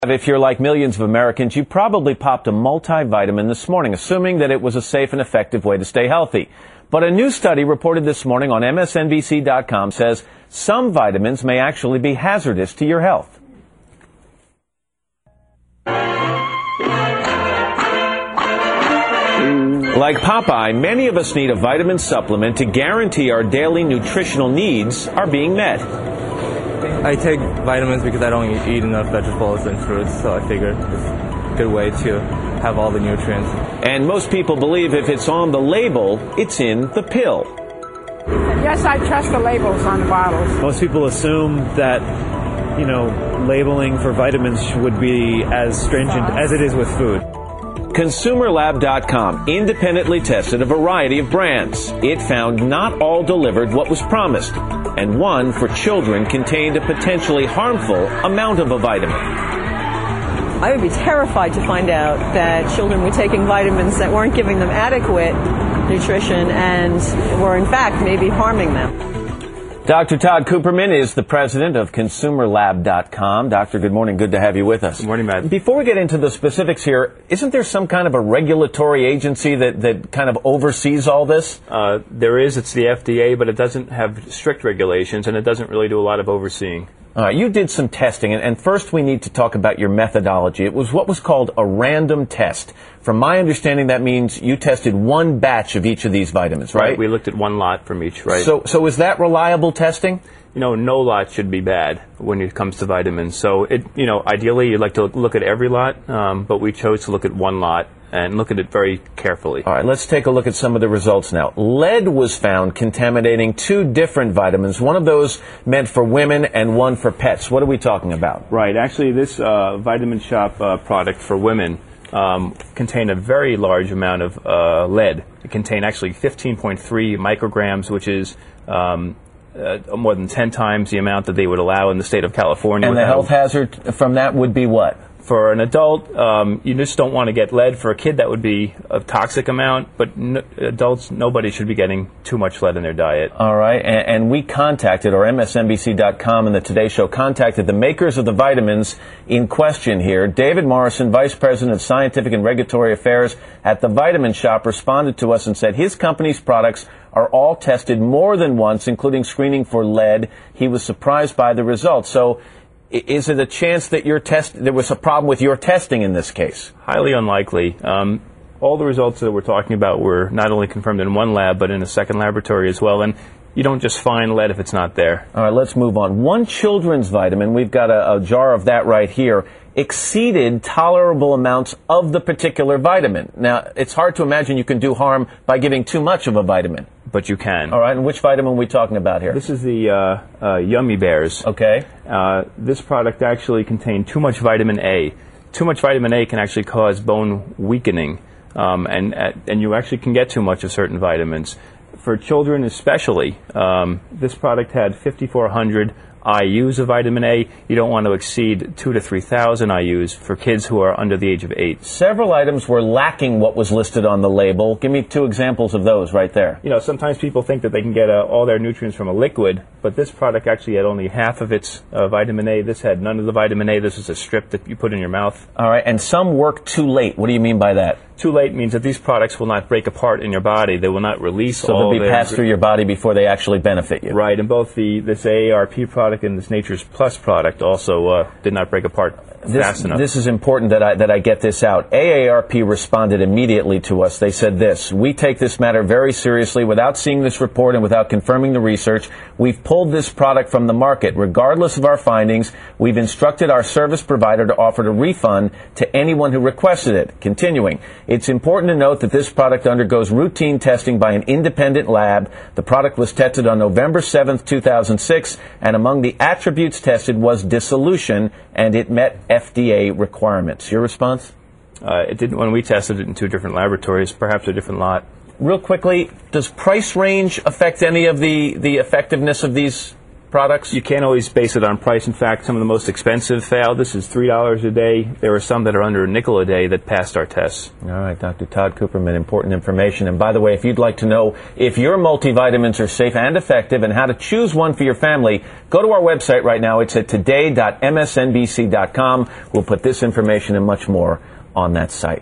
If you're like millions of Americans, you probably popped a multivitamin this morning, assuming that it was a safe and effective way to stay healthy. But a new study reported this morning on MSNBC.com says some vitamins may actually be hazardous to your health. Like Popeye, many of us need a vitamin supplement to guarantee our daily nutritional needs are being met. I take vitamins because I don't eat enough vegetables and fruits, so I figure it's a good way to have all the nutrients. And most people believe if it's on the label, it's in the pill. Yes, I trust the labels on the bottles. Most people assume that, labeling for vitamins would be as stringent as it is with food. ConsumerLab.com independently tested a variety of brands. It found not all delivered what was promised, and one for children contained a potentially harmful amount of a vitamin. I would be terrified to find out that children were taking vitamins that weren't giving them adequate nutrition and were in fact maybe harming them. Dr. Todd Cooperman is the president of ConsumerLab.com. Doctor, good morning. Good to have you with us. Good morning, Matt. Before we get into the specifics here, isn't there some kind of a regulatory agency that kind of oversees all this? There is. It's the FDA, but it doesn't have strict regulations, and it doesn't really do a lot of overseeing. All right, you did some testing, and first we need to talk about your methodology. It was what was called a random test. From my understanding, that means you tested one batch of each of these vitamins, right? We looked at one lot from each, right? So is that reliable testing? No lot should be bad when it comes to vitamins. So, ideally you'd like to look at every lot, but we chose to look at one lot and look at it very carefully. All right, let's take a look at some of the results now. Lead was found contaminating two different vitamins, one of those meant for women and one for pets. What are we talking about? Right. Actually, this Vitamin Shop product for women contained a very large amount of lead. It contained actually 15.3 micrograms, which is more than 10 times the amount that they would allow in the state of California. And the health hazard from that would be what? For an adult, you just don't want to get lead. For a kid, that would be a toxic amount, but adults, nobody should be getting too much lead in their diet. All right, and we contacted, or MSNBC.com and the Today Show contacted the makers of the vitamins in question here. David Morrison, Vice President of Scientific and Regulatory Affairs at the Vitamin Shop, responded to us and said his company's products are all tested more than once, including screening for lead. He was surprised by the results. So, is it a chance that there was a problem with your testing in this case? Highly unlikely. All the results that we're talking about were not only confirmed in one lab, but in a second laboratory as well. And you don't just find lead if it's not there. All right, let's move on. One children's vitamin, we've got a jar of that right here, exceeded tolerable amounts of the particular vitamin. Now, it's hard to imagine you can do harm by giving too much of a vitamin. But you can. All right, and which vitamin are we talking about here? This is the Yummy Bears. Okay. This product actually contained too much vitamin A. Too much vitamin A can actually cause bone weakening, and you actually can get too much of certain vitamins. For children especially, this product had 5,400 IUs of vitamin A. You don't want to exceed 2,000 to 3,000 IUs for kids who are under the age of 8. Several items were lacking what was listed on the label. Give me two examples of those right there. Sometimes people think that they can get all their nutrients from a liquid, but this product actually had only half of its vitamin A. This had none of the vitamin A. This is a strip that you put in your mouth. All right, and some work too late. What do you mean by that? Too late means that these products will not break apart in your body. They will not release all they'll be passed through your body before they actually benefit you. Right, and both this AARP product and this Nature's Plus product also did not break apart fast enough. This is important that I get this out. AARP responded immediately to us. They said this: we take this matter very seriously. Without seeing this report and without confirming the research, we've pulled this product from the market. Regardless of our findings, we've instructed our service provider to offer a refund to anyone who requested it. Continuing, it's important to note that this product undergoes routine testing by an independent lab. The product was tested on November 7th, 2006, and among the attributes tested was dissolution, and it met FDA requirements. Your response? It didn't when we tested it in two different laboratories, perhaps a different lot. Real quickly, does price range affect any of the effectiveness of these products? You can't always base it on price. In fact, some of the most expensive failed. This is $3 a day. There are some that are under $0.05 a day that passed our tests. All right, Dr. Todd Cooperman, important information. And by the way, if you'd like to know if your multivitamins are safe and effective and how to choose one for your family, go to our website right now. It's at today.msnbc.com. We'll put this information and much more on that site.